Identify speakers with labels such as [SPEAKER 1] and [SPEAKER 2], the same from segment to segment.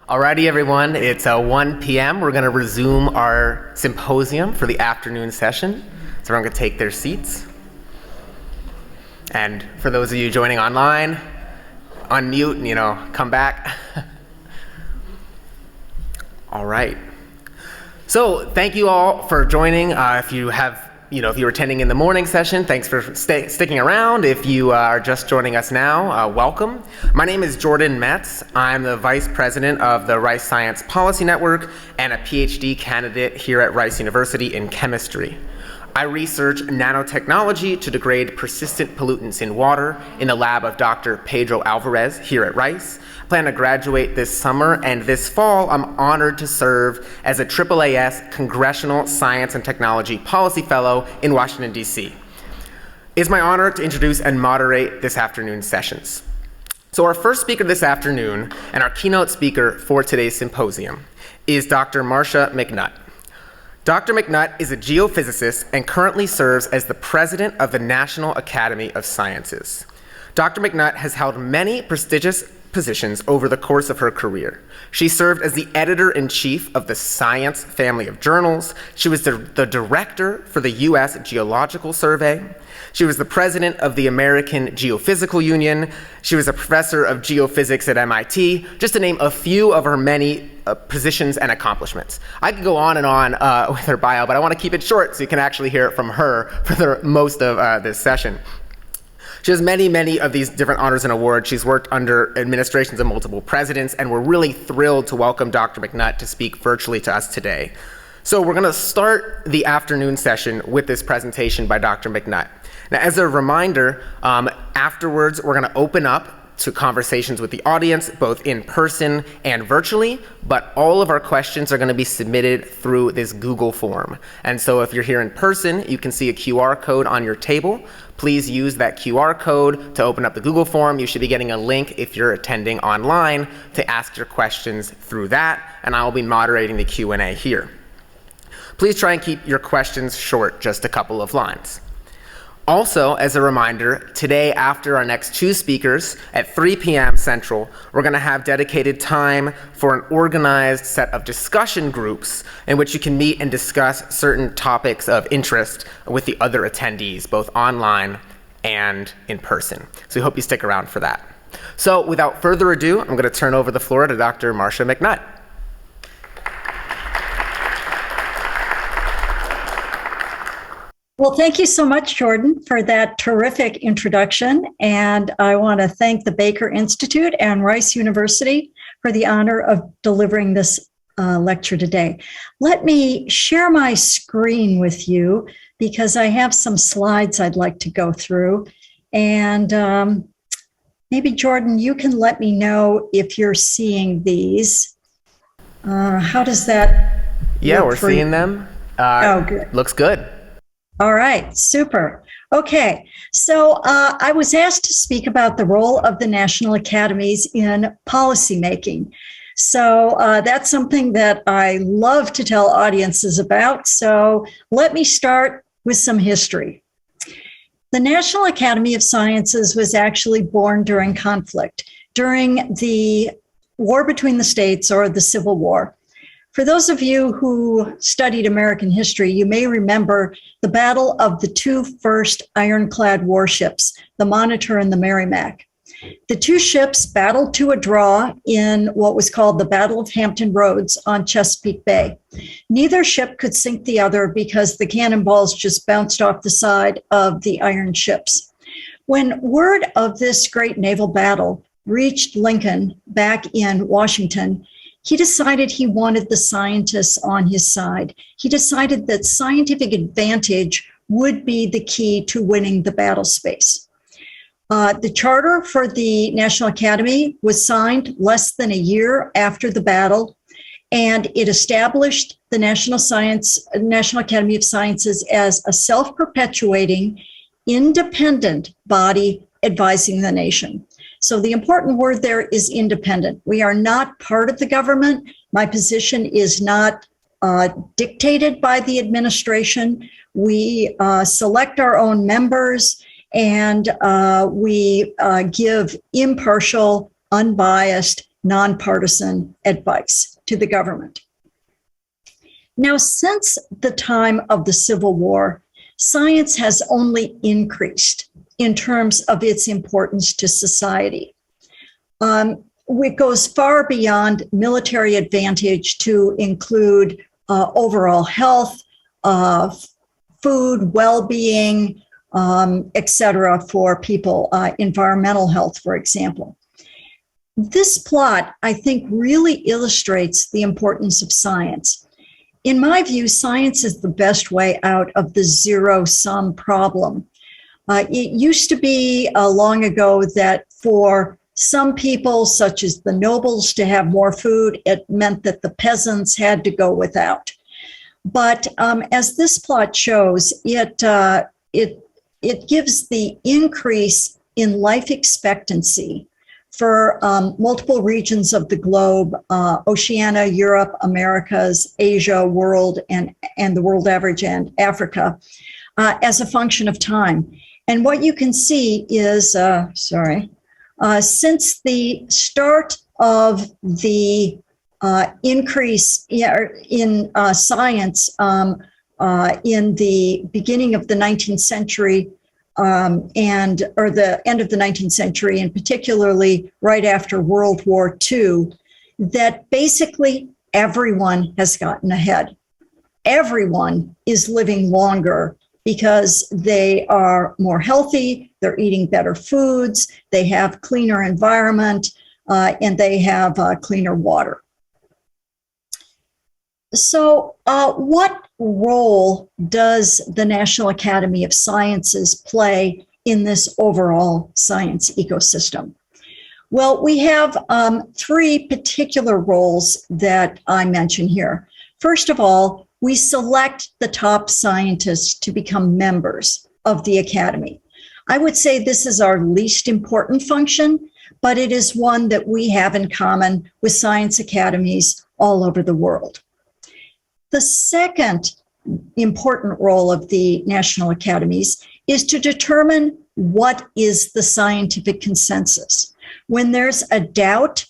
[SPEAKER 1] Alrighty, everyone, it's 1 p.m. We're going to resume our symposium for the afternoon session. So everyone can take their seats. And for those of you joining online, unmute, come back. All right. So thank you all for joining. If you're attending in the morning session, thanks for sticking around. If you are just joining us now, welcome. My name is Jordan Metz. I'm the Vice President of the Rice Science Policy Network and a PhD candidate here at Rice University in chemistry. I research nanotechnology to degrade persistent pollutants in water in the lab of Dr. Pedro Alvarez here at Rice. I plan to graduate this summer, and this fall I'm honored to serve as a AAAS Congressional Science and Technology Policy Fellow in Washington, D.C. It's my honor to introduce and moderate this afternoon's sessions. So our first speaker this afternoon and our keynote speaker for today's symposium is Dr. Marcia McNutt. Dr. McNutt is a geophysicist and currently serves as the president of the National Academy of Sciences. Dr. McNutt has held many prestigious positions over the course of her career. She served as the editor-in-chief of the Science family of journals. She was the director for the U.S. Geological Survey. She was the president of the American Geophysical Union. She was a professor of geophysics at MIT, just to name a few of her many positions and accomplishments. I could go on and on with her bio, but I want to keep it short so you can actually hear it from her for most of this session. She has many of these different honors and awards. She's worked under administrations of multiple presidents, and we're really thrilled to welcome Dr. McNutt to speak virtually to us today. So we're going to start the afternoon session with this presentation by Dr. McNutt. Now, as a reminder, afterwards we're going to open up to conversations with the audience, both in person and virtually, but all of our questions are going to be submitted through this Google form. And so if you're here in person, you can see a QR code on your table. Please use that QR code to open up the Google form. You should be getting a link if you're attending online to ask your questions through that, and I will be moderating the Q&A here. Please try and keep your questions short, just a couple of lines. Also, as a reminder, today after our next two speakers at 3 p.m. Central, we're going to have dedicated time for an organized set of discussion groups in which you can meet and discuss certain topics of interest with the other attendees, both online and in person. So we hope you stick around for that. So without further ado, I'm going to turn over the floor to Dr. Marcia McNutt.
[SPEAKER 2] Well, thank you so much, Jordan, for that terrific introduction. And I want to thank the Baker Institute and Rice University for the honor of delivering this lecture today. Let me share my screen with you because I have some slides I'd like to go through. And maybe, Jordan, you can let me know if you're seeing these. How does that
[SPEAKER 1] Yeah, we're seeing them.
[SPEAKER 2] Oh, good.
[SPEAKER 1] Looks good.
[SPEAKER 2] All right, super. Okay, so I was asked to speak about the role of the national academies in policymaking. So that's something that I love to tell audiences about. So let me start with some history. The National Academy of Sciences was actually born during conflict, during the war between the states or the Civil War. For those of you who studied American history, you may remember the battle of the two first ironclad warships, the Monitor and the Merrimack. The two ships battled to a draw in what was called the Battle of Hampton Roads on Chesapeake Bay. Neither ship could sink the other because the cannonballs just bounced off the side of the iron ships. When word of this great naval battle reached Lincoln back in Washington, he decided he wanted the scientists on his side. He decided that scientific advantage would be the key to winning the battle space. The charter for the National Academy was signed less than a year after the battle, and it established the National Academy of Sciences as a self-perpetuating, independent body advising the nation. So the important word there is independent. We are not part of the government. My position is not dictated by the administration. We select our own members, and we give impartial, unbiased nonpartisan advice to the government. Now, since the time of the Civil War, science has only increased in terms of its importance to society. It goes far beyond military advantage to include overall health, food, well-being, etc. for people, environmental health, for example. This plot, I think, really illustrates the importance of science. In my view, science is the best way out of the zero-sum problem. It used to be long ago that for some people, such as the nobles, to have more food, it meant that the peasants had to go without. But as this plot shows, it gives the increase in life expectancy for multiple regions of the globe, Oceania, Europe, Americas, Asia, world, and the world average, and Africa, as a function of time. And what you can see is, since the start of the increase in science in the beginning of the 19th century, or the end of the 19th century, and particularly right after World War II, that basically everyone has gotten ahead. Everyone is living longer because they are more healthy, they're eating better foods, they have cleaner environment, and they have cleaner water. So what role does the National Academy of Sciences play in this overall science ecosystem? Well, we have three particular roles that I mention here. First of all, we select the top scientists to become members of the Academy. I would say this is our least important function, but it is one that we have in common with science academies all over the world. The second important role of the National Academies is to determine what is the scientific consensus. When there's a doubt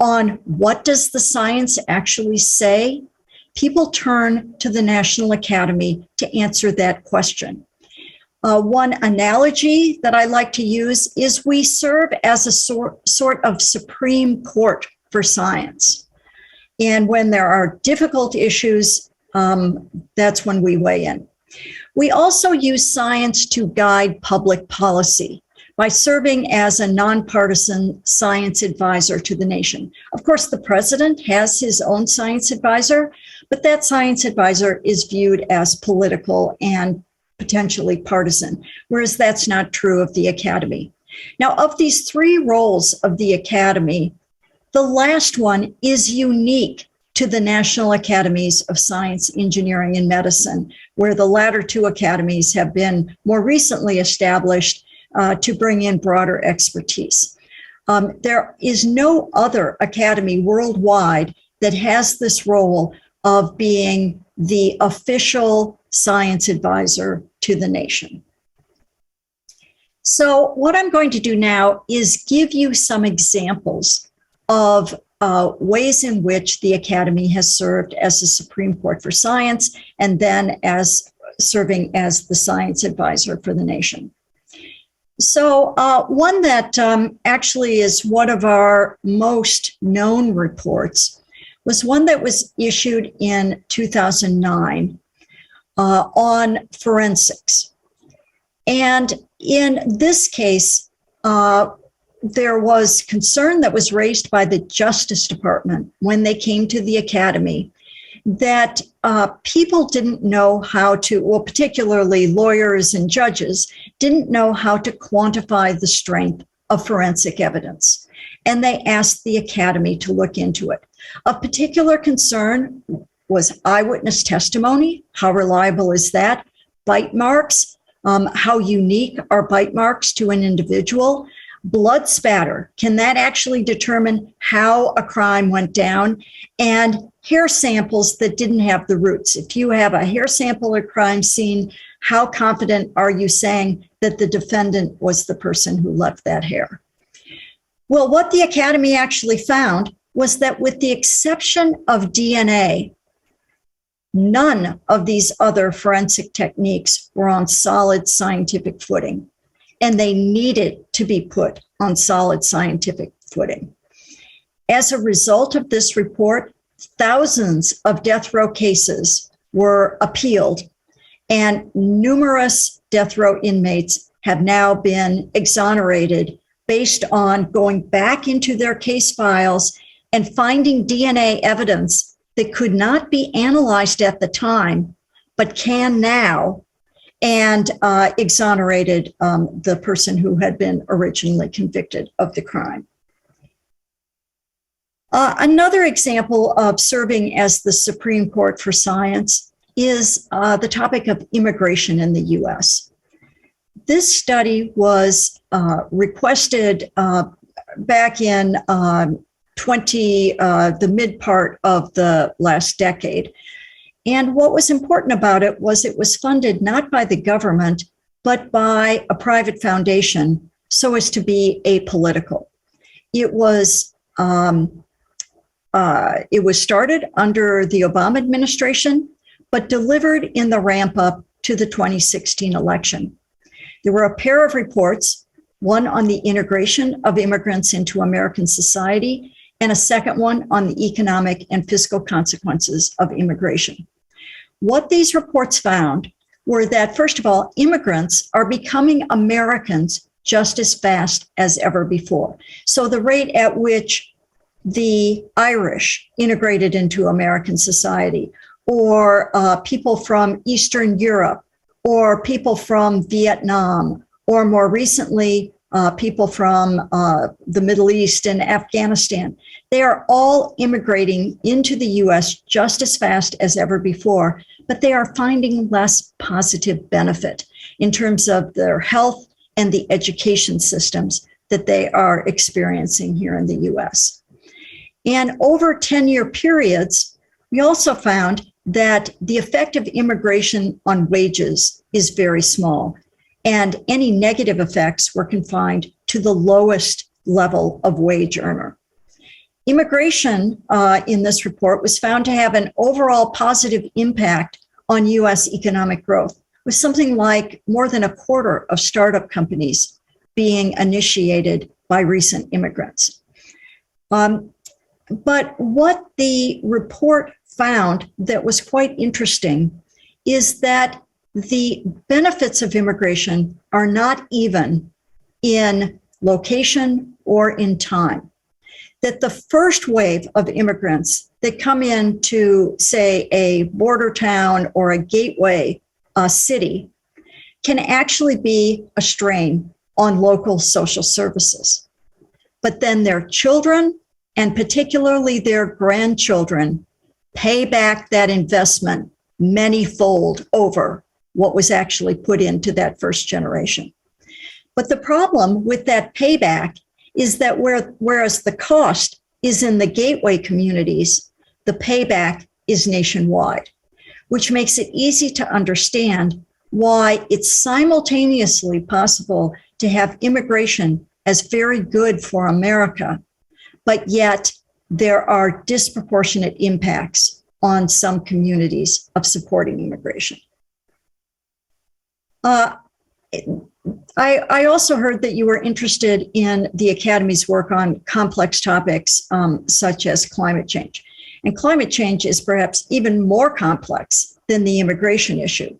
[SPEAKER 2] on what does the science actually say, people turn to the National Academy to answer that question. One analogy that I like to use is we serve as a sort of Supreme Court for science. And when there are difficult issues, that's when we weigh in. We also use science to guide public policy by serving as a nonpartisan science advisor to the nation. Of course, the president has his own science advisor, but that science advisor is viewed as political and potentially partisan, whereas that's not true of the Academy. Now, of these three roles of the Academy, the last one is unique to the National Academies of Science, Engineering, and Medicine, where the latter two academies have been more recently established to bring in broader expertise. There is no other academy worldwide that has this role of being the official science advisor to the nation. So what I'm going to do now is give you some examples of ways in which the Academy has served as the Supreme Court for Science and then as serving as the science advisor for the nation. So one that actually is one of our most known reports was one that was issued in 2009 on forensics. And in this case, there was concern that was raised by the Justice Department when they came to the Academy that people didn't know how to, well, particularly lawyers and judges, didn't know how to quantify the strength of forensic evidence. And they asked the Academy to look into it. Of particular concern was eyewitness testimony. How reliable is that? Bite marks. How unique are bite marks to an individual? Blood spatter. Can that actually determine how a crime went down? And hair samples that didn't have the roots. If you have a hair sample at crime scene, how confident are you saying that the defendant was the person who left that hair? Well, what the Academy actually found was that with the exception of DNA, none of these other forensic techniques were on solid scientific footing, and they needed to be put on solid scientific footing. As a result of this report, thousands of death row cases were appealed, and numerous death row inmates have now been exonerated based on going back into their case files and finding DNA evidence that could not be analyzed at the time, but can now, and exonerated the person who had been originally convicted of the crime. Another example of serving as the Supreme Court for science is the topic of immigration in the US. This study was requested back in the mid part of the last decade. And what was important about it was funded not by the government, but by a private foundation, so as to be apolitical. It was started under the Obama administration, but delivered in the ramp up to the 2016 election. There were a pair of reports, one on the integration of immigrants into American society, and a second one on the economic and fiscal consequences of immigration. What these reports found were that, first of all, immigrants are becoming Americans just as fast as ever before. So the rate at which the Irish integrated into American society, or people from Eastern Europe, or people from Vietnam, or more recently, people from the Middle East and Afghanistan, they are all immigrating into the US just as fast as ever before, but they are finding less positive benefit in terms of their health and the education systems that they are experiencing here in the US. And over 10-year periods, we also found that the effect of immigration on wages is very small, and any negative effects were confined to the lowest level of wage earner. Immigration in this report was found to have an overall positive impact on US economic growth, with something like more than a quarter of startup companies being initiated by recent immigrants. But what the report found that was quite interesting is that the benefits of immigration are not even in location or in time. That the first wave of immigrants that come into, say, a border town or a gateway city can actually be a strain on local social services. But then their children, and particularly their grandchildren, pay back that investment many-fold over what was actually put into that first generation. But the problem with that payback is that whereas the cost is in the gateway communities, the payback is nationwide, which makes it easy to understand why it's simultaneously possible to have immigration as very good for America, but yet there are disproportionate impacts on some communities of supporting immigration. I also heard that you were interested in the Academy's work on complex topics such as climate change. And climate change is perhaps even more complex than the immigration issue.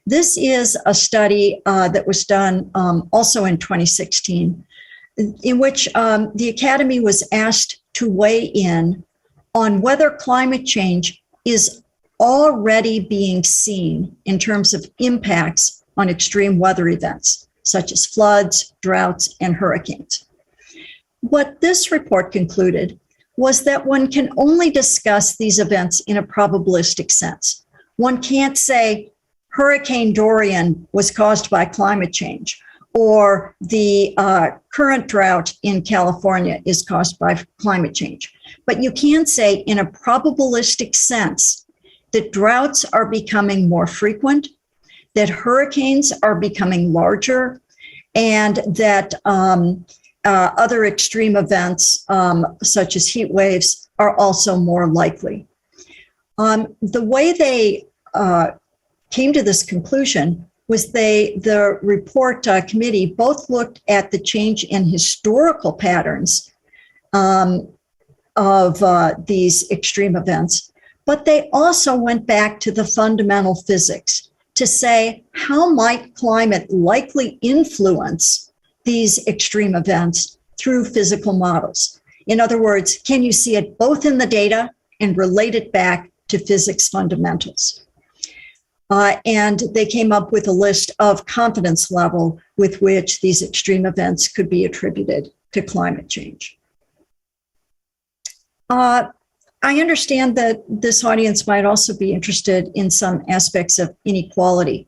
[SPEAKER 2] This is a study that was done also in 2016, in which the Academy was asked to weigh in on whether climate change is already being seen in terms of impacts on extreme weather events, such as floods, droughts, and hurricanes. What this report concluded was that one can only discuss these events in a probabilistic sense. One can't say Hurricane Dorian was caused by climate change, or the current drought in California is caused by climate change. But you can say in a probabilistic sense that droughts are becoming more frequent, that hurricanes are becoming larger, and that other extreme events, such as heat waves, are also more likely. The way they came to this conclusion was the report committee both looked at the change in historical patterns of these extreme events, but they also went back to the fundamental physics to say, how might climate likely influence these extreme events through physical models? In other words, can you see it both in the data and relate it back to physics fundamentals? And they came up with a list of confidence level with which these extreme events could be attributed to climate change. I understand that this audience might also be interested in some aspects of inequality.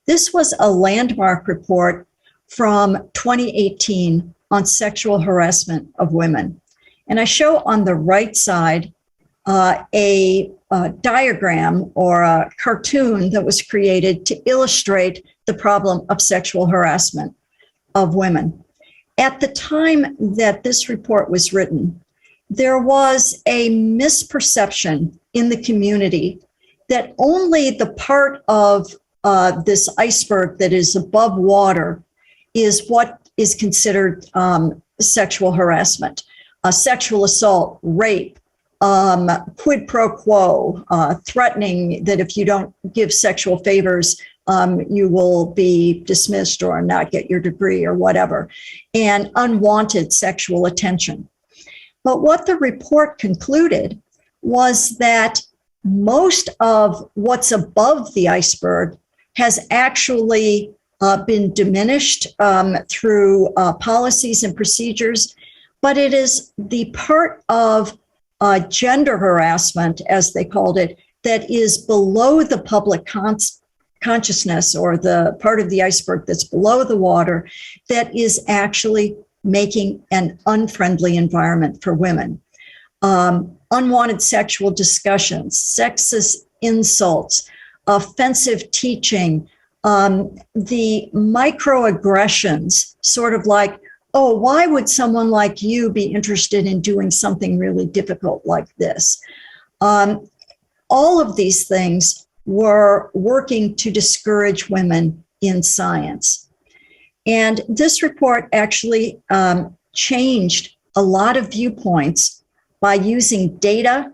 [SPEAKER 2] This was a landmark report from 2018 on sexual harassment of women. And I show on the right side a diagram or a cartoon that was created to illustrate the problem of sexual harassment of women. At the time that this report was written, there was a misperception in the community that only the part of this iceberg that is above water is what is considered sexual harassment, sexual assault, rape, quid pro quo, threatening that if you don't give sexual favors, you will be dismissed or not get your degree or whatever, and unwanted sexual attention. But what the report concluded was that most of what's above the iceberg has actually been diminished through policies and procedures, but it is the part of gender harassment, as they called it, that is below the public consciousness, or the part of the iceberg that's below the water, that is actually making an unfriendly environment for women. Unwanted sexual discussions, sexist insults, offensive teaching, the microaggressions, sort of like, oh, why would someone like you be interested in doing something really difficult like this? All of these things were working to discourage women in science. And this report actually changed a lot of viewpoints by using data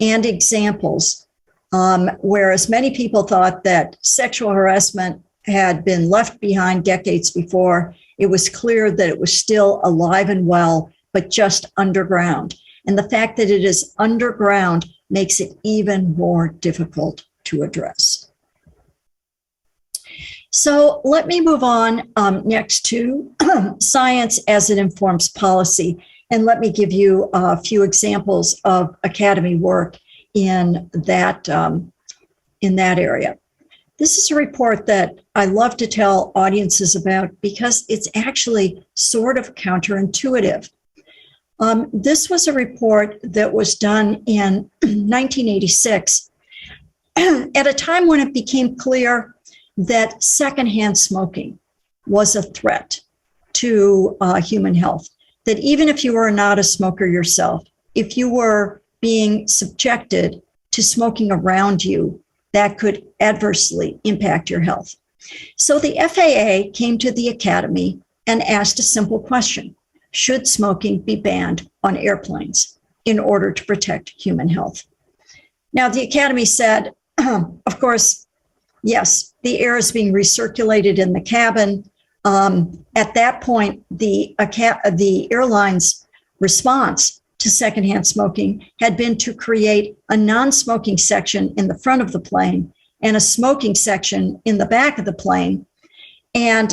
[SPEAKER 2] and examples, whereas many people thought that sexual harassment had been left behind decades before. It was clear that it was still alive and well, but just underground. And the fact that it is underground makes it even more difficult to address. So let me move on next to science as it informs policy. And let me give you a few examples of academy work in that area. This is a report that I love to tell audiences about because it's actually sort of counterintuitive. This was a report that was done in 1986 at a time when it became clear that secondhand smoking was a threat to human health. That even if you were not a smoker yourself, if you were being subjected to smoking around you, that could adversely impact your health. So the FAA came to the Academy and asked a simple question: should smoking be banned on airplanes in order to protect human health? Now, the Academy said, of course, yes, the air is being recirculated in the cabin. At that point, the airline's response to secondhand smoking had been to create a non-smoking section in the front of the plane and a smoking section in the back of the plane. And,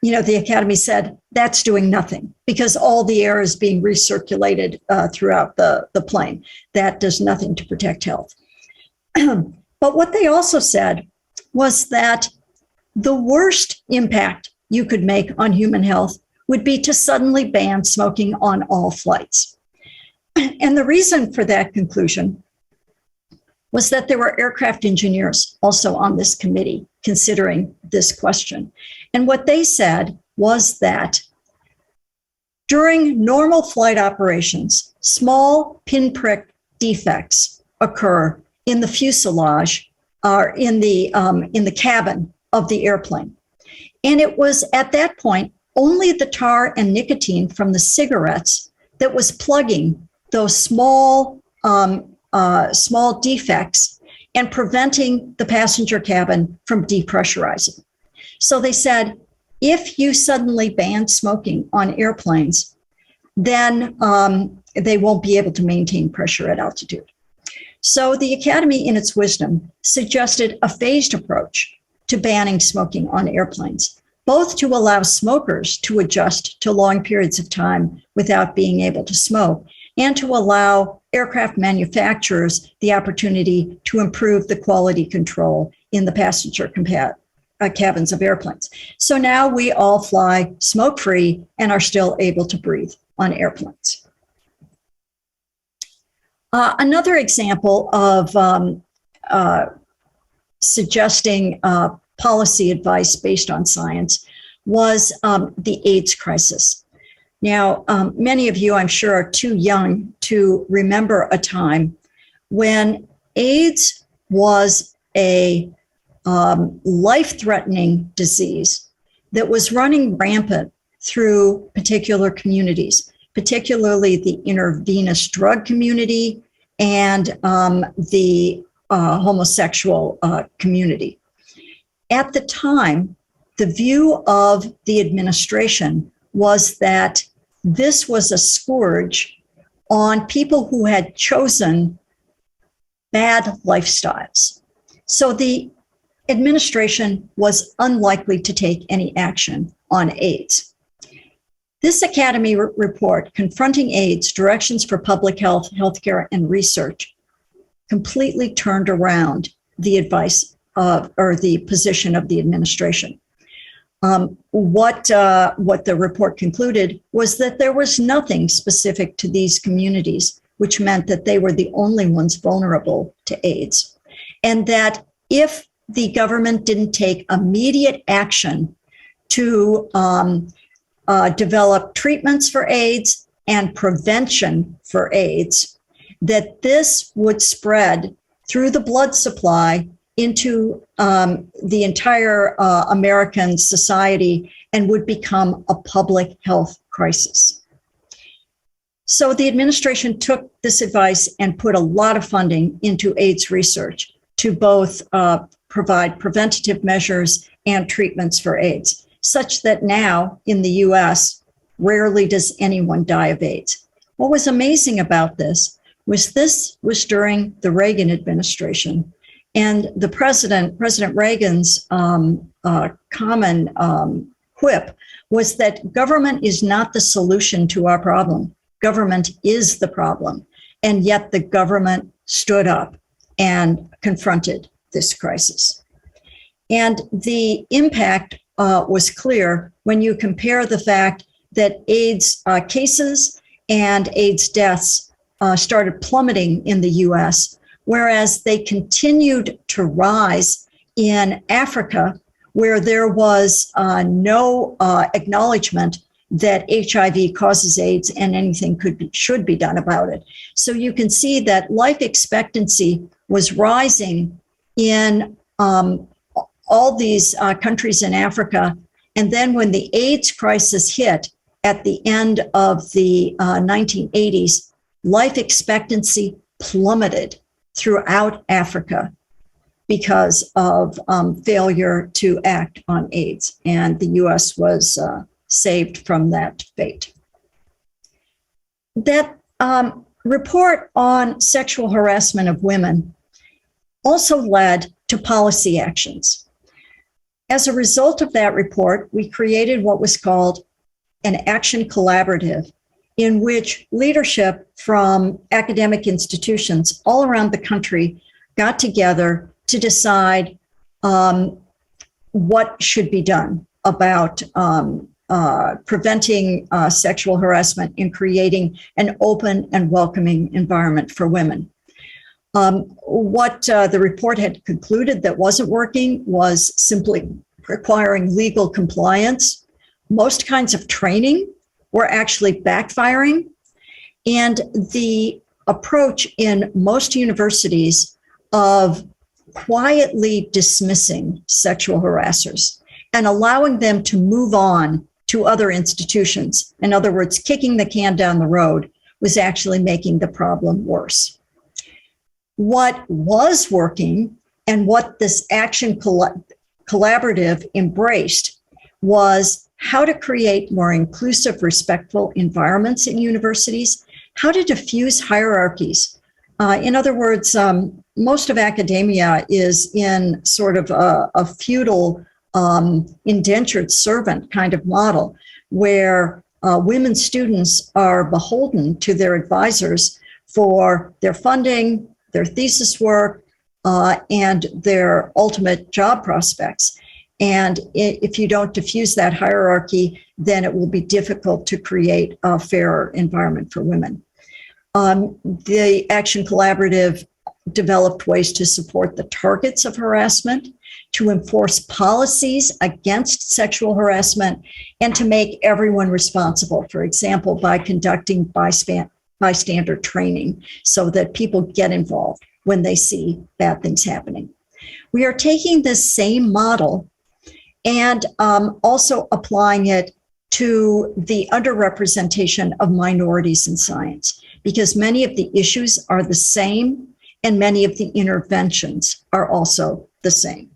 [SPEAKER 2] the Academy said that's doing nothing because all the air is being recirculated throughout the plane. That does nothing to protect health. But what they also said was that the worst impact you could make on human health would be to suddenly ban smoking on all flights. And the reason for that conclusion was that there were aircraft engineers also on this committee considering this question. And what they said was that During normal flight operations, small pinprick defects occur in the fuselage or in the cabin of the airplane. And it was at that point only the tar and nicotine from the cigarettes that was plugging those small defects and preventing the passenger cabin from depressurizing. So they said, if you suddenly ban smoking on airplanes, then they won't be able to maintain pressure at altitude. So the Academy, in its wisdom, suggested a phased approach to banning smoking on airplanes, both to allow smokers to adjust to long periods of time without being able to smoke, and to allow aircraft manufacturers the opportunity to improve the quality control in the passenger cabins of airplanes. So now we all fly smoke-free and are still able to breathe on airplanes. Another example of suggesting policy advice based on science was the AIDS crisis. Now, many of you, I'm sure, are too young to remember a time when AIDS was a life-threatening disease that was running rampant through particular communities, particularly the intravenous drug community and the homosexual community. At the time, the view of the administration was that this was a scourge on people who had chosen bad lifestyles. So the administration was unlikely to take any action on AIDS. This Academy report, Confronting AIDS, Directions for Public Health, Healthcare, and Research, completely turned around the advice or the position of the administration. What the report concluded was that there was nothing specific to these communities, which meant that they were the only ones vulnerable to AIDS. And that if the government didn't take immediate action to develop treatments for AIDS and prevention for AIDS, that this would spread through the blood supply into the entire American society and would become a public health crisis. So the administration took this advice and put a lot of funding into AIDS research to both provide preventative measures and treatments for AIDS, such that now in the US, rarely does anyone die of AIDS. What was amazing about this was during the Reagan administration. And the President Reagan's common quip was that government is not the solution to our problem. Government is the problem. And yet the government stood up and confronted this crisis. And the impact was clear when you compare the fact that AIDS cases and AIDS deaths started plummeting in the US, whereas they continued to rise in Africa, where there was no acknowledgement that HIV causes AIDS and anything should be done about it. So you can see that life expectancy was rising in all these countries in Africa. And then when the AIDS crisis hit at the end of the 1980s, life expectancy plummeted throughout Africa because of failure to act on AIDS. And the US was saved from that fate. That report on sexual harassment of women also led to policy actions. As a result of that report, we created what was called an action collaborative, in which leadership from academic institutions all around the country got together to decide what should be done about preventing sexual harassment and creating an open and welcoming environment for women. What the report had concluded that wasn't working was simply requiring legal compliance, most kinds of training were actually backfiring. And the approach in most universities of quietly dismissing sexual harassers and allowing them to move on to other institutions, in other words, kicking the can down the road, was actually making the problem worse. What was working and what this action collaborative embraced was how to create more inclusive, respectful environments in universities, how to diffuse hierarchies. In other words, most of academia is in sort of a feudal indentured servant kind of model where women students are beholden to their advisors for their funding, their thesis work, and their ultimate job prospects. And if you don't diffuse that hierarchy, then it will be difficult to create a fairer environment for women. The Action Collaborative developed ways to support the targets of harassment, to enforce policies against sexual harassment, and to make everyone responsible, for example, by conducting bystander training so that people get involved when they see bad things happening. We are taking this same model and also applying it to the underrepresentation of minorities in science, because many of the issues are the same and many of the interventions are also the same.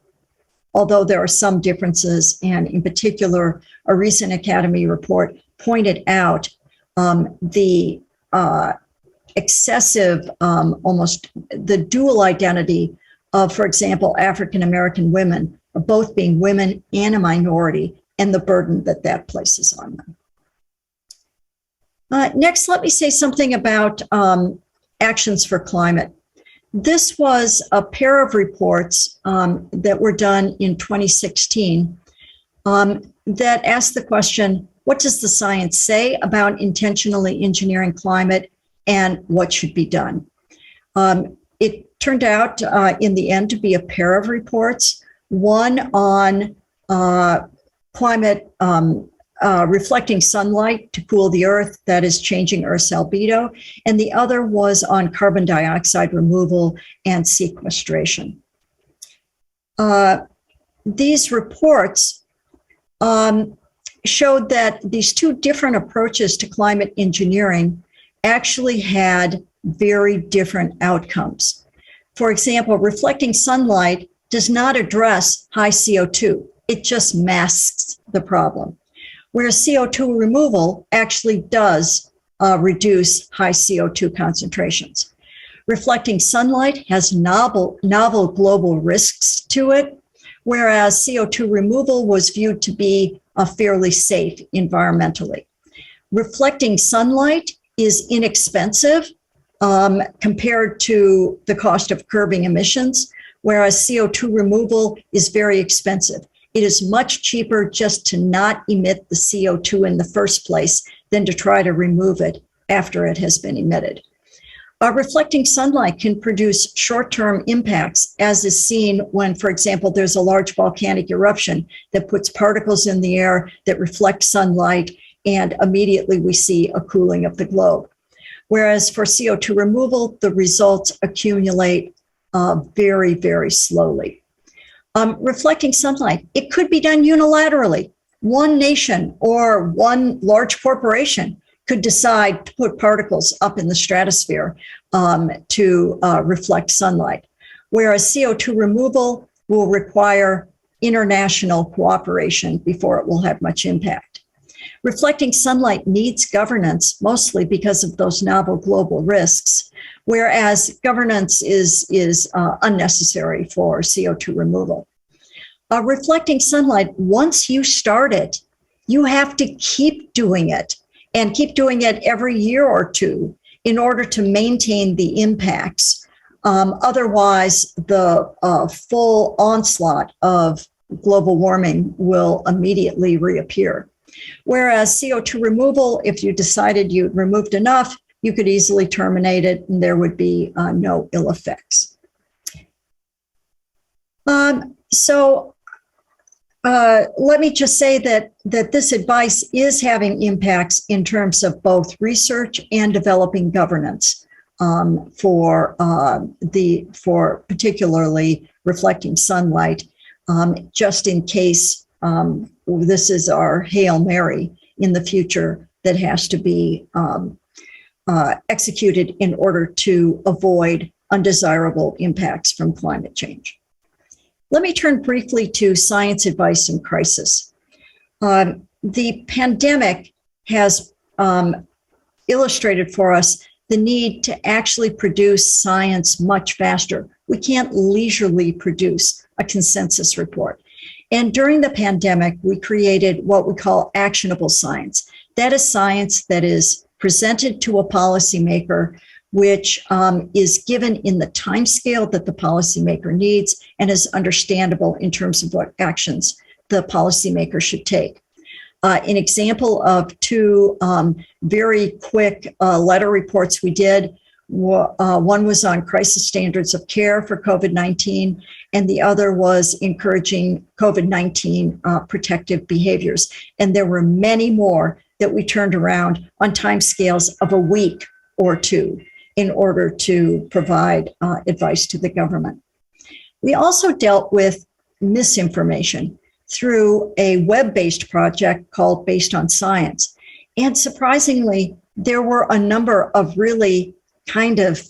[SPEAKER 2] Although there are some differences, and in particular, a recent Academy report pointed out the excessive, almost the dual identity of, for example, African-American women, both being women and a minority, and the burden that that places on them. Next, let me say something about actions for climate. This was a pair of reports that were done in 2016 that asked the question, what does the science say about intentionally engineering climate and what should be done? It turned out in the end to be a pair of reports, one on climate reflecting sunlight to cool the earth, that is changing Earth's albedo, and the other was on carbon dioxide removal and sequestration. These reports showed that these two different approaches to climate engineering actually had very different outcomes. For example, reflecting sunlight does not address high CO2. It just masks the problem. Whereas CO2 removal actually does reduce high CO2 concentrations. Reflecting sunlight has novel global risks to it, whereas CO2 removal was viewed to be fairly safe environmentally. Reflecting sunlight is inexpensive compared to the cost of curbing emissions, whereas CO2 removal is very expensive. It is much cheaper just to not emit the CO2 in the first place than to try to remove it after it has been emitted. Reflecting sunlight can produce short-term impacts, as is seen when, for example, there's a large volcanic eruption that puts particles in the air that reflect sunlight, and immediately we see a cooling of the globe. Whereas for CO2 removal, the results accumulate very, very slowly. Reflecting sunlight, it could be done unilaterally. One nation or one large corporation could decide to put particles up in the stratosphere to reflect sunlight, whereas CO2 removal will require international cooperation before it will have much impact. Reflecting sunlight needs governance, mostly because of those novel global risks, whereas governance is unnecessary for CO2 removal. Reflecting sunlight, once you start it, you have to keep doing it, and keep doing it every year or two in order to maintain the impacts. Otherwise, the full onslaught of global warming will immediately reappear. Whereas CO2 removal, if you decided you removed enough, you could easily terminate it and there would be no ill effects. So let me just say that this advice is having impacts in terms of both research and developing governance for particularly reflecting sunlight, just in case this is our Hail Mary in the future that has to be executed in order to avoid undesirable impacts from climate change. Let me turn briefly to science advice in crisis. The pandemic has illustrated for us the need to actually produce science much faster. We can't leisurely produce a consensus report. And during the pandemic, we created what we call actionable science. That is science that is presented to a policymaker, which is given in the time scale that the policymaker needs and is understandable in terms of what actions the policymaker should take. An example of two very quick letter reports we did, one was on crisis standards of care for COVID-19, and the other was encouraging COVID-19 protective behaviors. And there were many more that we turned around on timescales of a week or two in order to provide advice to the government. We also dealt with misinformation through a web-based project called Based on Science. And surprisingly, there were a number of really kind of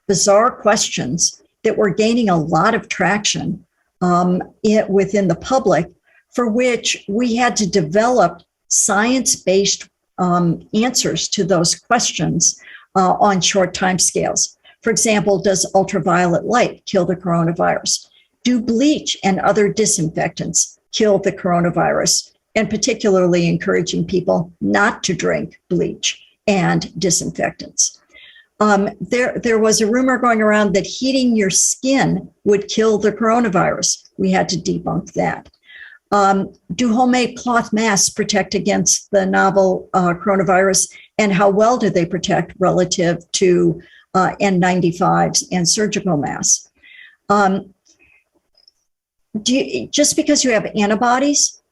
[SPEAKER 2] bizarre questions that were gaining a lot of traction within the public, for which we had to develop science-based answers to those questions on short time scales. For example, does ultraviolet light kill the coronavirus? Do bleach and other disinfectants kill the coronavirus? And particularly encouraging people not to drink bleach and disinfectants. There was a rumor going around that heating your skin would kill the coronavirus. We had to debunk that. Do homemade cloth masks protect against the novel coronavirus? And how well do they protect relative to N95s and surgical masks? Just because you have antibodies,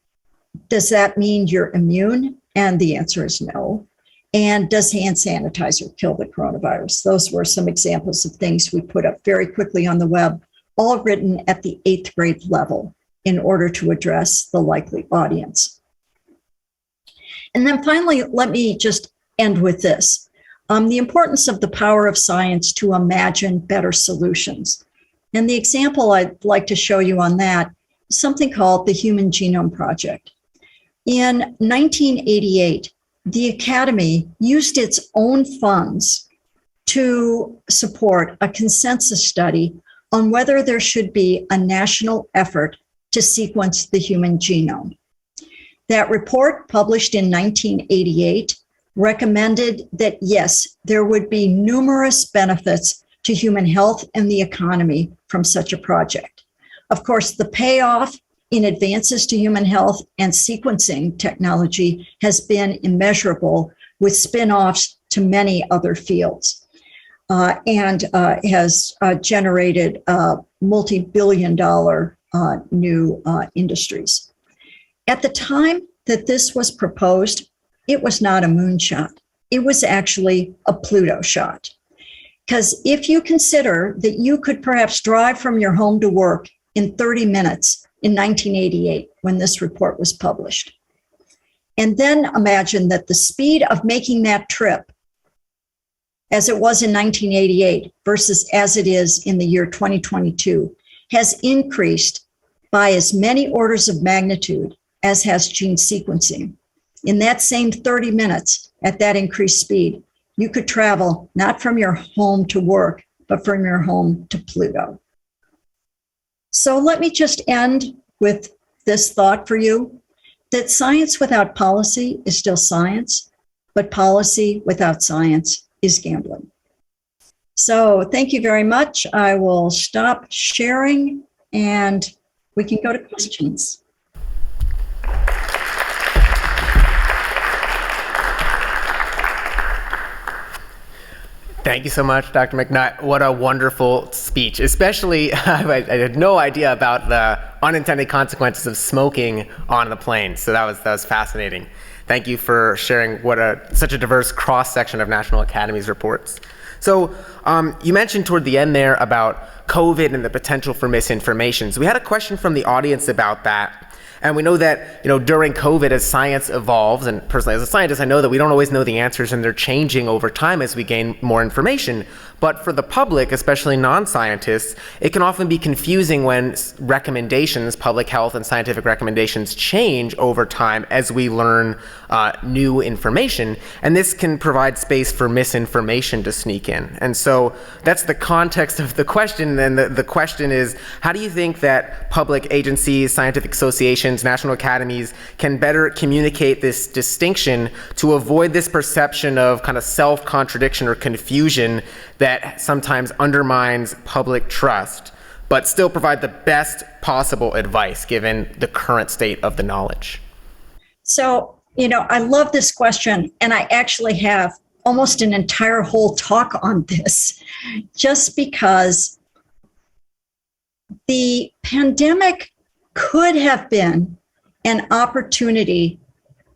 [SPEAKER 2] does that mean you're immune? And the answer is no. And does hand sanitizer kill the coronavirus? Those were some examples of things we put up very quickly on the web, all written at the 8th grade level in order to address the likely audience. And then finally, let me just end with this. The importance of the power of science to imagine better solutions. And the example I'd like to show you on that is something called the Human Genome Project. In 1988, the Academy used its own funds to support a consensus study on whether there should be a national effort to sequence the human genome. That report, published in 1988, recommended that, yes, there would be numerous benefits to human health and the economy from such a project. Of course, the payoff in advances to human health and sequencing technology has been immeasurable, with spin-offs to many other fields, and has generated multi-billion-dollar new industries. At the time that this was proposed, it was not a moonshot. It was actually a Pluto shot. Because if you consider that you could perhaps drive from your home to work in 30 minutes in 1988, when this report was published, and then imagine that the speed of making that trip, as it was in 1988 versus as it is in the year 2022, has increased by as many orders of magnitude as has gene sequencing. In that same 30 minutes, at that increased speed, you could travel not from your home to work, but from your home to Pluto. So let me just end with this thought for you, that science without policy is still science, but policy without science is gambling. So thank you very much. I will stop sharing and we can go to questions.
[SPEAKER 1] Thank you so much, Dr. McNutt. What a wonderful speech. Especially, I had no idea about the unintended consequences of smoking on the plane. So that was fascinating. Thank you for sharing such a diverse cross-section of National Academies reports. So you mentioned toward the end there about COVID and the potential for misinformation. So we had a question from the audience about that. And we know that, during COVID, as science evolves, and personally as a scientist, I know that we don't always know the answers and they're changing over time as we gain more information. But for the public, especially non-scientists, it can often be confusing when recommendations, public health and scientific recommendations, change over time as we learn new information. And this can provide space for misinformation to sneak in. And so that's the context of the question. And the question is, how do you think that public agencies, scientific associations, national academies can better communicate this distinction to avoid this perception of kind of self-contradiction or confusion that sometimes undermines public trust, but still provide the best possible advice given the current state of the knowledge?
[SPEAKER 2] So, I love this question, and I actually have almost an entire whole talk on this, just because the pandemic could have been an opportunity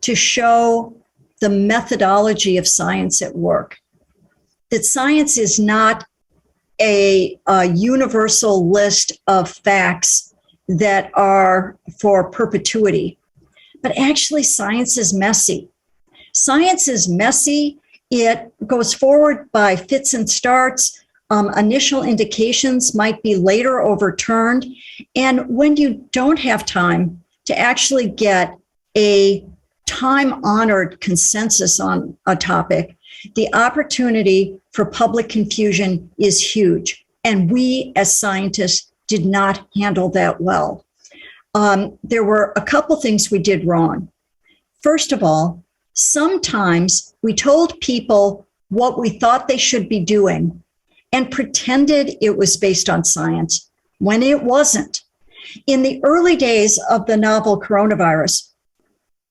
[SPEAKER 2] to show the methodology of science at work. That science is not a universal list of facts that are for perpetuity, but actually science is messy. Science is messy. It goes forward by fits and starts. Initial indications might be later overturned. And when you don't have time to actually get a time-honored consensus on a topic, the opportunity for public confusion is huge. And we as scientists did not handle that well. There were a couple things we did wrong. First of all, sometimes we told people what we thought they should be doing and pretended it was based on science when it wasn't. In the early days of the novel coronavirus,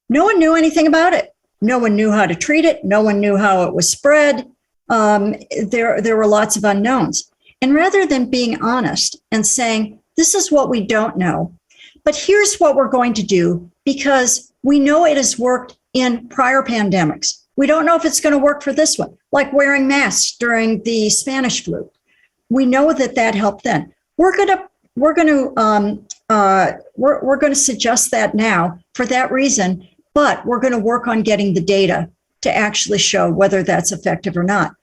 [SPEAKER 2] no one knew anything about it. No one knew how to treat it. No one knew how it was spread. There were lots of unknowns. And rather than being honest and saying, this is what we don't know, but here's what we're going to do because we know it has worked in prior pandemics. We don't know if it's going to work for this one, like wearing masks during the Spanish flu. We know that helped then. We're going to suggest that now for that reason, but we're going to work on getting the data to actually show whether that's effective or not.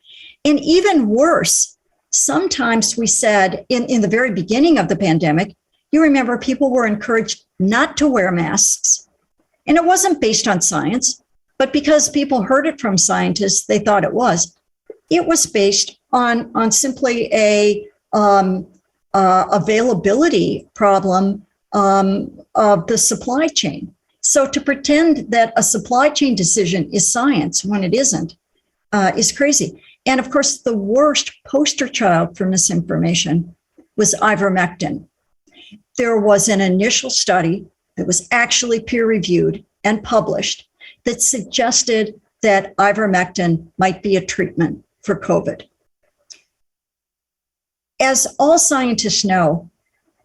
[SPEAKER 2] And even worse, sometimes we said in the very beginning of the pandemic, you remember people were encouraged not to wear masks. And it wasn't based on science, but because people heard it from scientists, they thought it was. It was based on simply a availability problem of the supply chain. So to pretend that a supply chain decision is science when it isn't is crazy. And of course, the worst poster child for misinformation was ivermectin. There was an initial study that was actually peer-reviewed and published that suggested that ivermectin might be a treatment for COVID. As all scientists know,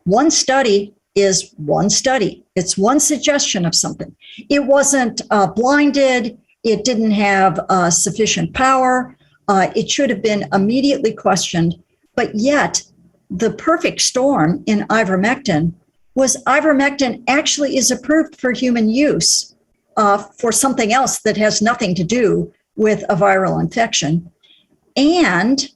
[SPEAKER 2] one study is one study. It's one suggestion of something. It wasn't blinded. It didn't have sufficient power. It should have been immediately questioned. But yet, the perfect storm in ivermectin was ivermectin actually is approved for human use for something else that has nothing to do with a viral infection. And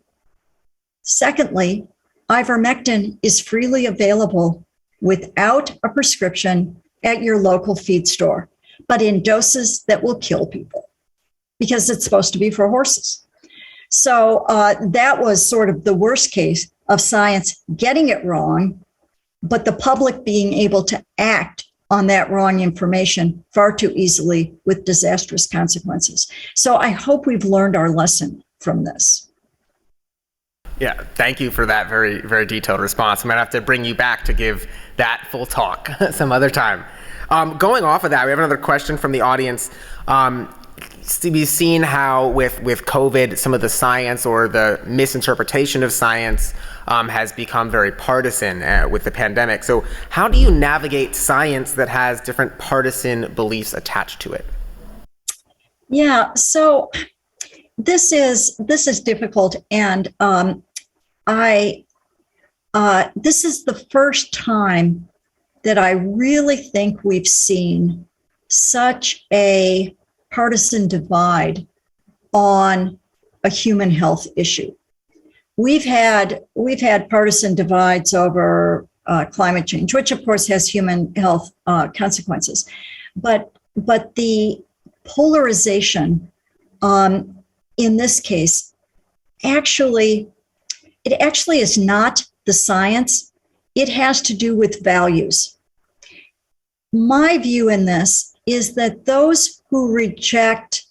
[SPEAKER 2] secondly, ivermectin is freely available without a prescription at your local feed store, but in doses that will kill people because it's supposed to be for horses. So that was sort of the worst case of science getting it wrong, but the public being able to act on that wrong information far too easily with disastrous consequences. So I hope we've learned our lesson from this.
[SPEAKER 1] Yeah, thank you for that very, very detailed response. I'm going to have to bring you back to give that full talk some other time. Going off of that, we have another question from the audience. we've seen how with COVID, some of the science or the misinterpretation of science has become very partisan with the pandemic. So how do you navigate science that has different partisan beliefs attached to it?
[SPEAKER 2] Yeah, so this is difficult, and this is the first time that I really think we've seen such a partisan divide on a human health issue. We've had partisan divides over climate change, which of course has human health consequences, but the polarization in this case actually is not the science. It has to do with values. My view in this is that those who reject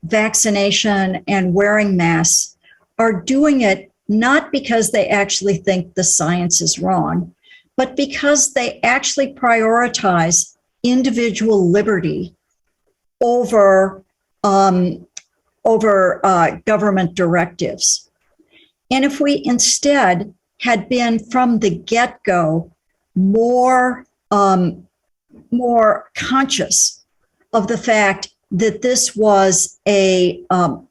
[SPEAKER 2] vaccination and wearing masks are doing it not because they actually think the science is wrong, but because they actually prioritize individual liberty over government directives. And if we instead had been from the get-go more conscious of the fact that this was a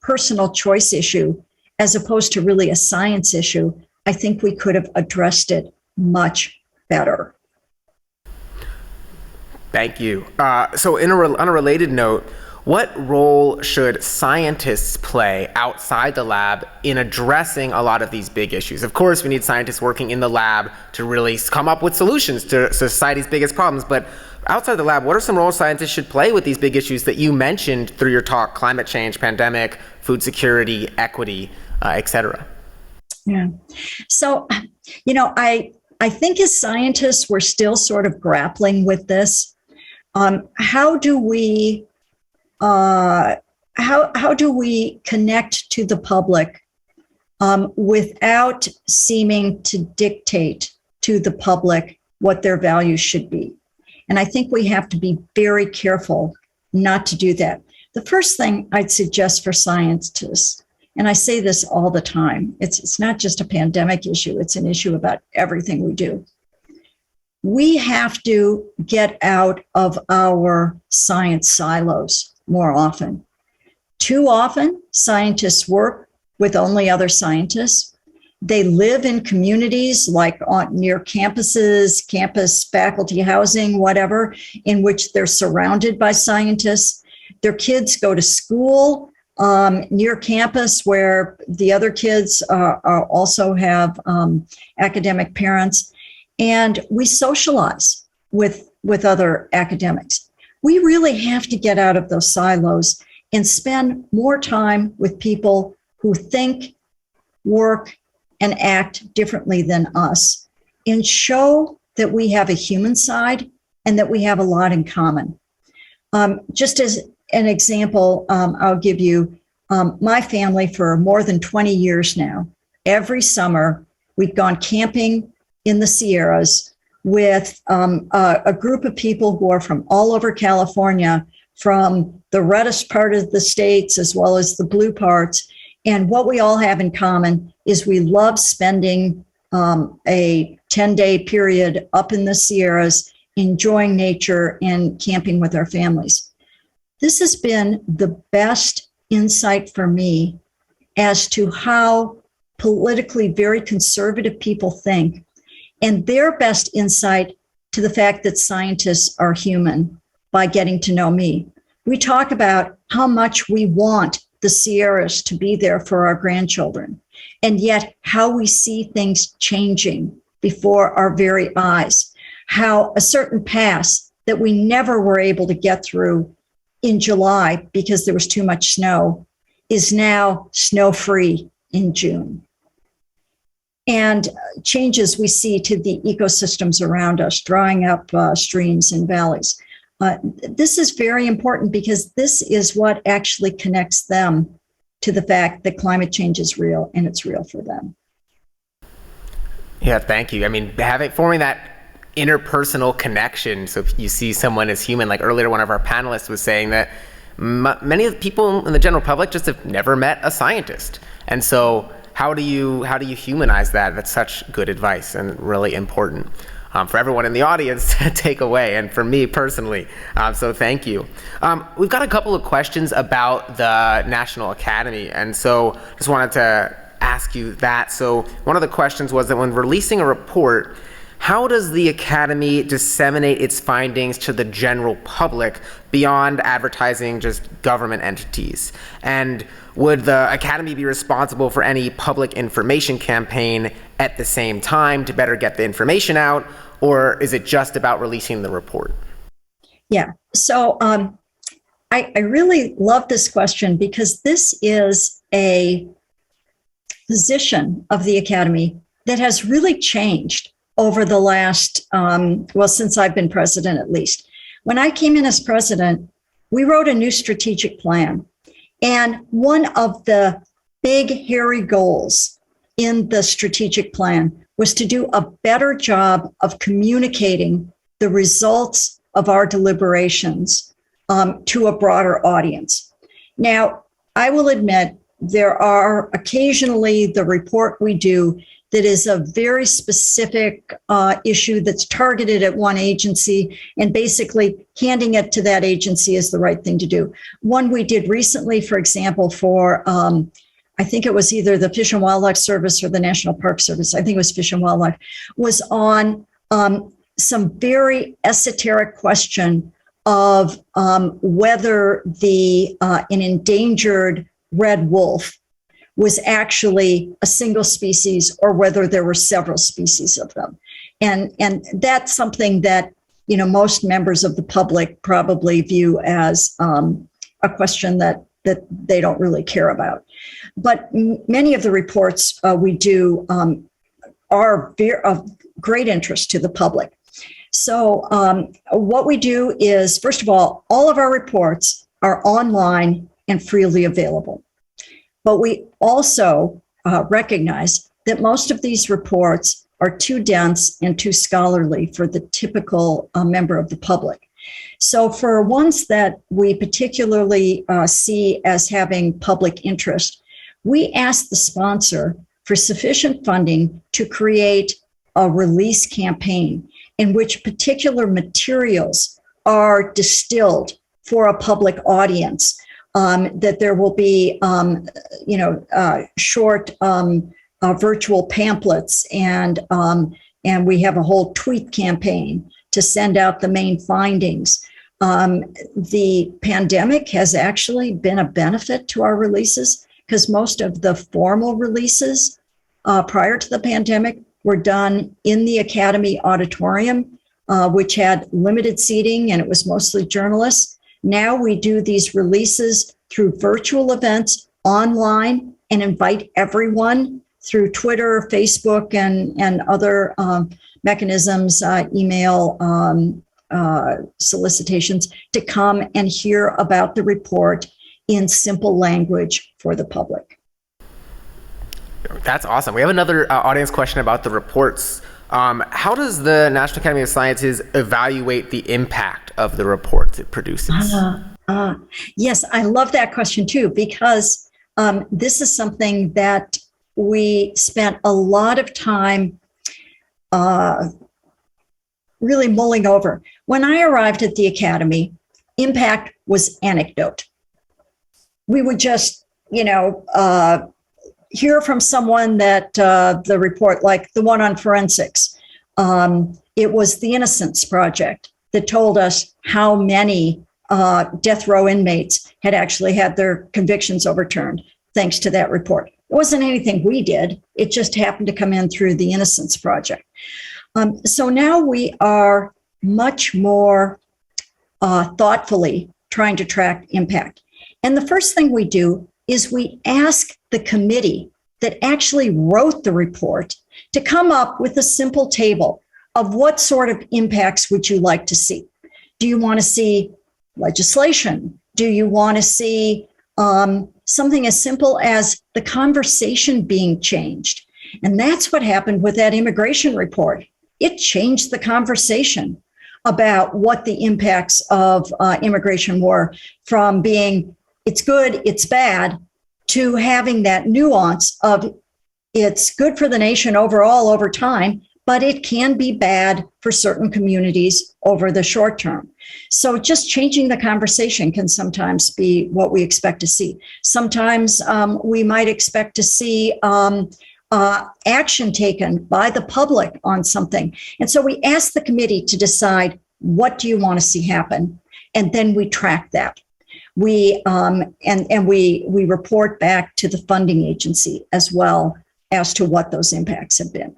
[SPEAKER 2] personal choice issue as opposed to really a science issue, I think we could have addressed it much better.
[SPEAKER 1] Thank you. So on a related note, what role should scientists play outside the lab in addressing a lot of these big issues? Of course, we need scientists working in the lab to really come up with solutions to society's biggest problems, but outside the lab, what are some roles scientists should play with these big issues that you mentioned through your talk: climate change, pandemic, food security, equity, et cetera?
[SPEAKER 2] Yeah. So, I think as scientists, we're still sort of grappling with this. How do we connect to the public without seeming to dictate to the public what their values should be? And I think we have to be very careful not to do that. The first thing I'd suggest for scientists, and I say this all the time, it's not just a pandemic issue, it's an issue about everything we do. We have to get out of our science silos more often. Too often, scientists work with only other scientists. They live in communities like near campuses, campus faculty housing, whatever, in which they're surrounded by scientists. Their kids go to school near campus where the other kids also have academic parents. And we socialize with other academics. We really have to get out of those silos and spend more time with people who think, work, and act differently than us, and show that we have a human side and that we have a lot in common. Just as an example, I'll give you my family for more than 20 years now. Every summer, we've gone camping in the Sierras with a group of people who are from all over California, from the reddest part of the states as well as the blue parts. And what we all have in common is we love spending a 10-day period up in the Sierras, enjoying nature and camping with our families. This has been the best insight for me as to how politically very conservative people think, and their best insight to the fact that scientists are human by getting to know me. We talk about how much we want the Sierras to be there for our grandchildren, and yet how we see things changing before our very eyes, how a certain pass that we never were able to get through in July because there was too much snow is now snow-free in June. And changes we see to the ecosystems around us, drying up streams and valleys. This is very important because this is what actually connects them to the fact that climate change is real, and it's real for them.
[SPEAKER 1] Yeah, thank you. I mean, forming that interpersonal connection, so if you see someone as human, like earlier one of our panelists was saying that many of the people in the general public just have never met a scientist. And so how do you humanize that? That's such good advice and really important for everyone in the audience to take away, and for me personally. So thank you. We've got a couple of questions about the National Academy, and so just wanted to ask you that. So one of the questions was that when releasing a report, how does the Academy disseminate its findings to the general public beyond advertising just government entities? And would the Academy be responsible for any public information campaign at the same time to better get the information out, or is it just about releasing the report?
[SPEAKER 2] Yeah, so I really love this question because this is a position of the Academy that has really changed over the last, since I've been president at least. When I came in as president, we wrote a new strategic plan. And one of the big, hairy goals in the strategic plan was to do a better job of communicating the results of our deliberations to a broader audience. Now, I will admit there are occasionally the report we do that is a very specific issue that's targeted at one agency, and basically handing it to that agency is the right thing to do. One we did recently, for example, for I think it was either the Fish and Wildlife Service or the National Park Service, I think it was Fish and Wildlife, was on some very esoteric question of whether an endangered red wolf was actually a single species or whether there were several species of them. And that's something that, most members of the public probably view as a question that they don't really care about. But many of the reports we do are of great interest to the public. So what we do is, first of all of our reports are online and freely available. But we also recognize that most of these reports are too dense and too scholarly for the typical member of the public. So for ones that we particularly see as having public interest, we ask the sponsor for sufficient funding to create a release campaign in which particular materials are distilled for a public audience. That there will be, short virtual pamphlets, and we have a whole tweet campaign to send out the main findings. The pandemic has actually been a benefit to our releases because most of the formal releases prior to the pandemic were done in the Academy auditorium, which had limited seating and it was mostly journalists. Now we do these releases through virtual events online and invite everyone through Twitter, Facebook, and other mechanisms, email solicitations, to come and hear about the report in simple language for the public.
[SPEAKER 1] That's awesome. We have another audience question about the reports. How does the National Academy of Sciences evaluate the impact of the reports it produces?
[SPEAKER 2] Yes, I love that question too, because this is something that we spent a lot of time really mulling over. When I arrived at the Academy, impact was anecdote. We would just, hear from someone that the report, like the one on forensics, it was the Innocence Project that told us how many death row inmates had actually had their convictions overturned thanks to that report. It wasn't anything we did. It just happened to come in through the Innocence Project. So now we are much more thoughtfully trying to track impact. And the first thing we do is we ask the committee that actually wrote the report to come up with a simple table of what sort of impacts would you like to see. Do you want to see legislation? Do you want to see something as simple as the conversation being changed? And that's what happened with that immigration report. It changed the conversation. about what the impacts of immigration were, from being it's good, it's bad, to having that nuance of it's good for the nation overall over time, but it can be bad for certain communities over the short term. So just changing the conversation can sometimes be what we expect to see. Sometimes we might expect to see action taken by the public on something. And so we ask the committee to decide, what do you want to see happen? And then we track that. We we report back to the funding agency as well as to what those impacts have been.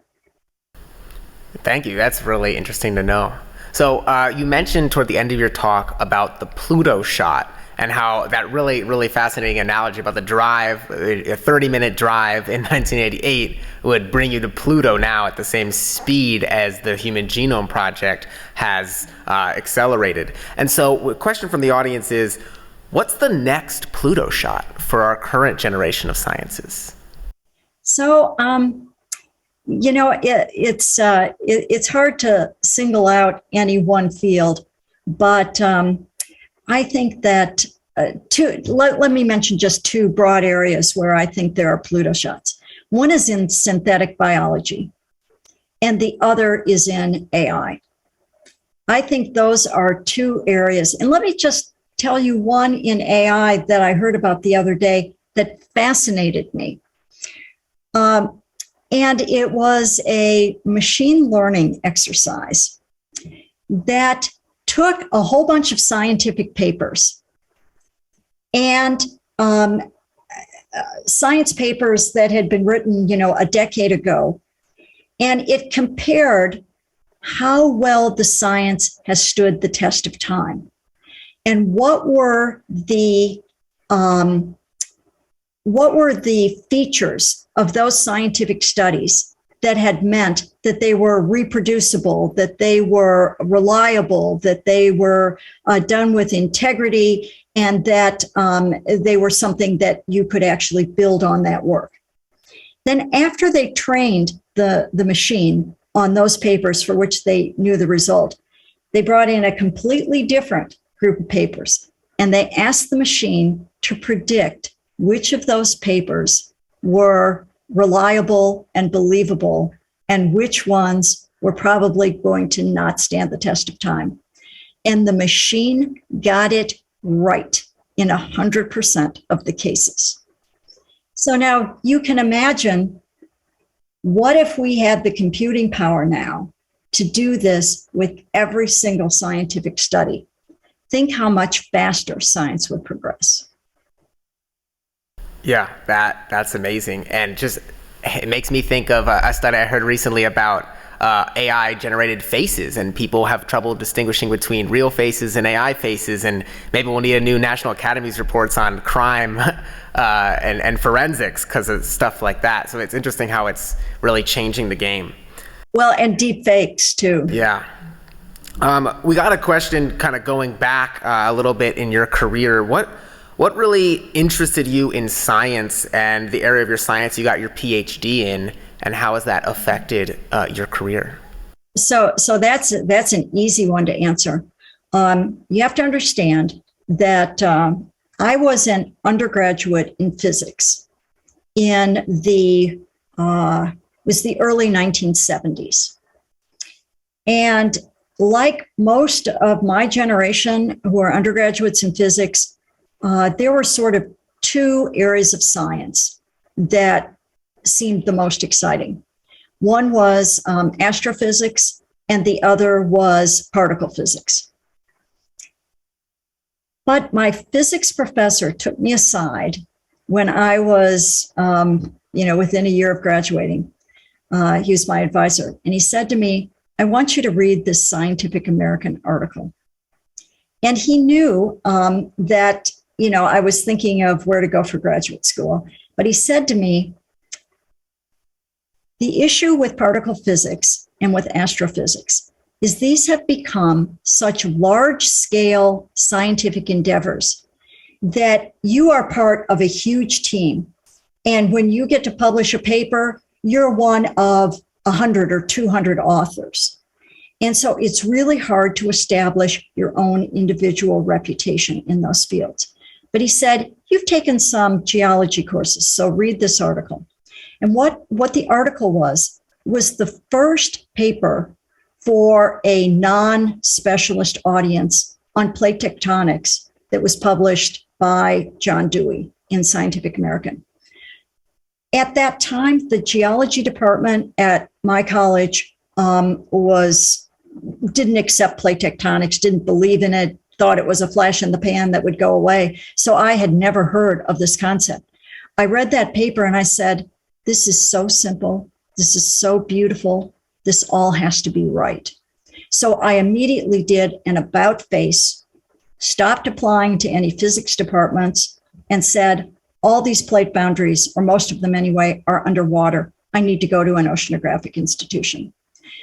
[SPEAKER 1] Thank you. That's really interesting to know. So you mentioned toward the end of your talk about the Pluto shot and how that really fascinating analogy about the drive, a 30-minute drive in 1988 would bring you to Pluto now at the same speed as the Human Genome Project has accelerated. And so a question from the audience is, what's the next Pluto shot for our current generation of sciences?
[SPEAKER 2] So, it's hard to single out any one field, but I think that let me mention just two broad areas where I think there are Pluto shots. One is in synthetic biology, and the other is in AI. I think those are two areas. And let me just tell you one in AI that I heard about the other day that fascinated me. And it was a machine learning exercise that took a whole bunch of scientific papers and science papers that had been written, a decade ago, and it compared how well the science has stood the test of time, and what were the features of those scientific studies that had meant that they were reproducible, that they were reliable, that they were done with integrity, and that they were something that you could actually build on that work. Then after they trained the machine on those papers for which they knew the result, they brought in a completely different group of papers, and they asked the machine to predict which of those papers were reliable and believable, and which ones were probably going to not stand the test of time. And the machine got it right in 100% of the cases. So now you can imagine, what if we had the computing power now to do this with every single scientific study? Think how much faster science would progress.
[SPEAKER 1] Yeah, that's amazing. And just, it makes me think of a study I heard recently about AI generated faces, and people have trouble distinguishing between real faces and AI faces, and maybe we'll need a new National Academies reports on crime and forensics because of stuff like that. So it's interesting how it's really changing the game.
[SPEAKER 2] Well, and deep fakes too.
[SPEAKER 1] Yeah. We got a question kind of going back a little bit in your career. What really interested you in science and the area of your science you got your PhD in, and how has that affected your career?
[SPEAKER 2] So that's an easy one to answer. You have to understand that I was an undergraduate in physics in the early 1970s, and like most of my generation who are undergraduates in physics, there were sort of two areas of science that seemed the most exciting. One was astrophysics, and the other was particle physics. But my physics professor took me aside when I was, within a year of graduating. He was my advisor, and he said to me, "I want you to read this Scientific American article." And he knew that I was thinking of where to go for graduate school. But he said to me, "The issue with particle physics and with astrophysics is these have become such large-scale scientific endeavors that you are part of a huge team. And when you get to publish a paper, you're one of 100 or 200 authors. And so it's really hard to establish your own individual reputation in those fields. But he said, you've taken some geology courses, so read this article. And what the article was the first paper for a non-specialist audience on plate tectonics that was published by John Dewey in Scientific American. At that time, the geology department at my college didn't accept plate tectonics, didn't believe in it, thought it was a flash in the pan that would go away. So I had never heard of this concept. I read that paper and I said, this is so simple. This is so beautiful. This all has to be right. So I immediately did an about face, stopped applying to any physics departments, and said, all these plate boundaries, or most of them anyway, are underwater. I need to go to an oceanographic institution.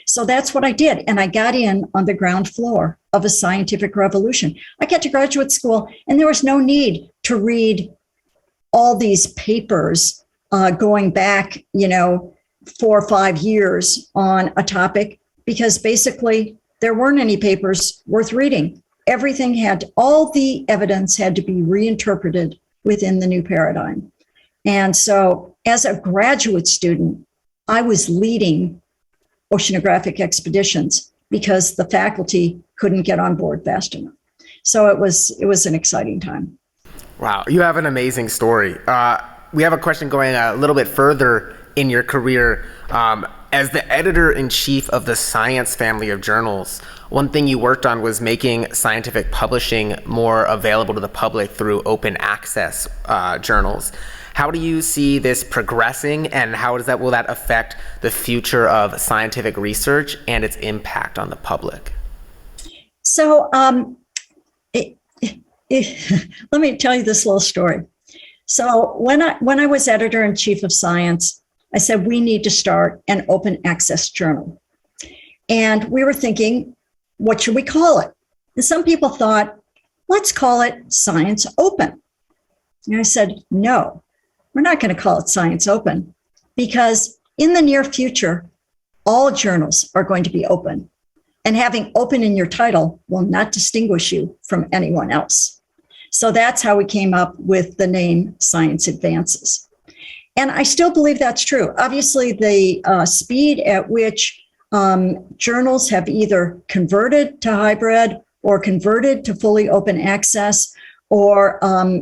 [SPEAKER 2] So that's what I did. And I got in on the ground floor of a scientific revolution. I got to graduate school, and there was no need to read all these papers going back, 4 or 5 years on a topic, because basically there weren't any papers worth reading. All the evidence had to be reinterpreted within the new paradigm. And so as a graduate student, I was leading oceanographic expeditions because the faculty couldn't get on board fast enough. So it was an exciting time.
[SPEAKER 1] Wow, you have an amazing story. We have a question going a little bit further in your career. As the editor-in-chief of the Science family of journals, one thing you worked on was making scientific publishing more available to the public through open access journals. How do you see this progressing, and how will that affect the future of scientific research and its impact on the public?
[SPEAKER 2] So let me tell you this little story. So when I was editor-in-chief of Science, I said, we need to start an open access journal. And we were thinking, what should we call it? And some people thought, let's call it Science Open. And I said, no, we're not going to call it Science Open, because in the near future, all journals are going to be open. And having open in your title will not distinguish you from anyone else. So that's how we came up with the name Science Advances. And I still believe that's true. Obviously, the speed at which journals have either converted to hybrid or converted to fully open access, or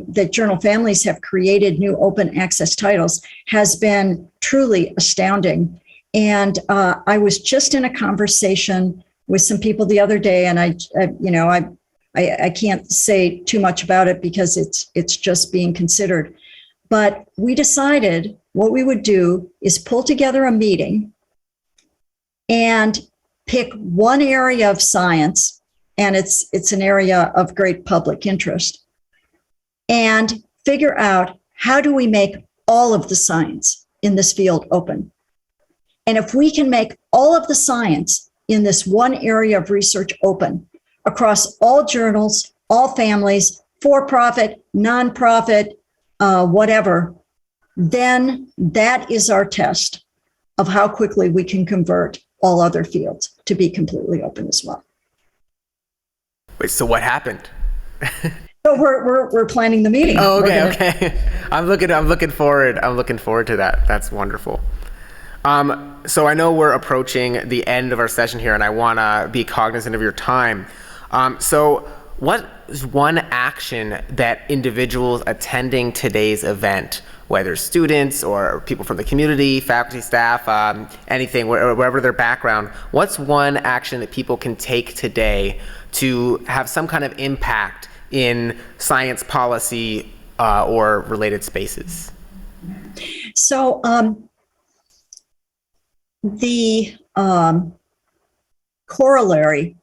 [SPEAKER 2] that journal families have created new open access titles has been truly astounding. And I was just in a conversation with some people the other day, and I can't say too much about it because it's just being considered. But we decided what we would do is pull together a meeting and pick one area of science, and it's an area of great public interest, and figure out how do we make all of the science in this field open. And if we can make all of the science in this one area of research open across all journals, all families, for-profit, nonprofit, whatever, then that is our test of how quickly we can convert all other fields to be completely open as well.
[SPEAKER 1] Wait, so what happened?
[SPEAKER 2] So we're planning the meeting.
[SPEAKER 1] Oh, okay. I'm looking forward to that. That's wonderful. So I know we're approaching the end of our session here, and I want to be cognizant of your time. So what is one action that individuals attending today's event, whether students or people from the community, faculty, staff, anything, wherever their background, what's one action that people can take today to have some kind of impact in science policy or related spaces?
[SPEAKER 2] So the corollary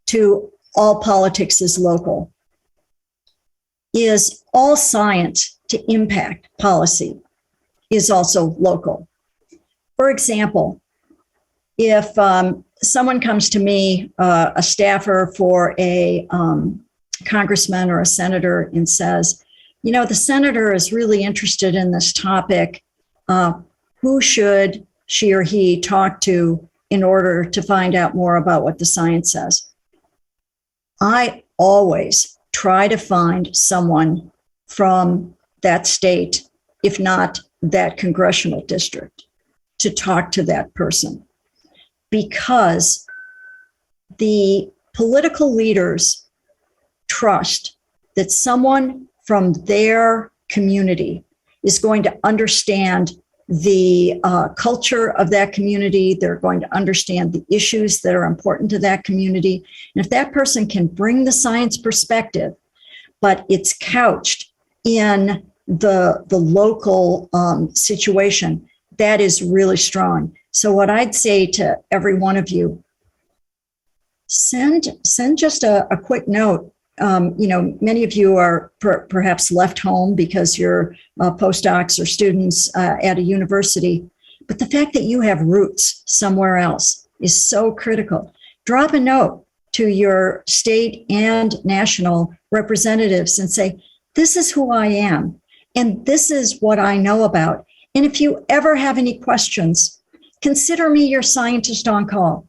[SPEAKER 2] to all politics is local is all science to impact policy is also local. For example, if someone comes to me, a staffer for a congressman or a senator, and says, the senator is really interested in this topic, who should she or he talk to in order to find out more about what the science says. I always try to find someone from that state, if not that congressional district, to talk to that person, because the political leaders trust that someone from their community is going to understand the culture of that community. They're going to understand the issues that are important to that community. And if that person can bring the science perspective, but it's couched in the local situation, that is really strong. So what I'd say to every one of you, send just a quick note. Many of you are perhaps left home because you're postdocs or students at a university, but the fact that you have roots somewhere else is so critical. Drop a note to your state and national representatives and say, this is who I am, and this is what I know about. And if you ever have any questions, consider me your scientist on call.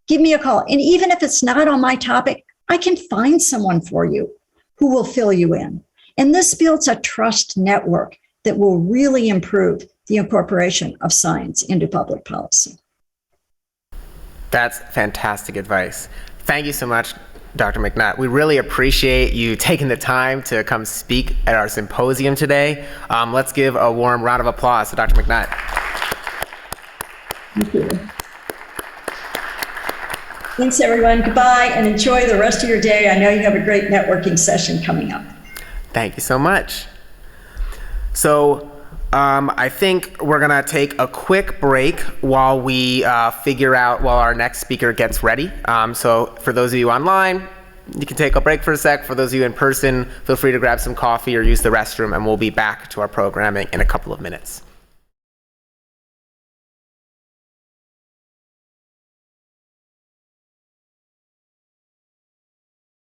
[SPEAKER 2] Give me a call. And even if it's not on my topic, I can find someone for you who will fill you in. And this builds a trust network that will really improve the incorporation of science into public policy.
[SPEAKER 1] That's fantastic advice. Thank you so much, Dr. McNutt. We really appreciate you taking the time to come speak at our symposium today. Let's give a warm round of applause to Dr. McNutt.
[SPEAKER 2] Thank you. Thanks, everyone. Goodbye, and enjoy the rest of your day. I know you have a great networking session coming up.
[SPEAKER 1] Thank you so much. So I think we're going to take a quick break while we while our next speaker gets ready. So for those of you online, you can take a break for a sec. For those of you in person, feel free to grab some coffee or use the restroom, and we'll be back to our programming in a couple of minutes.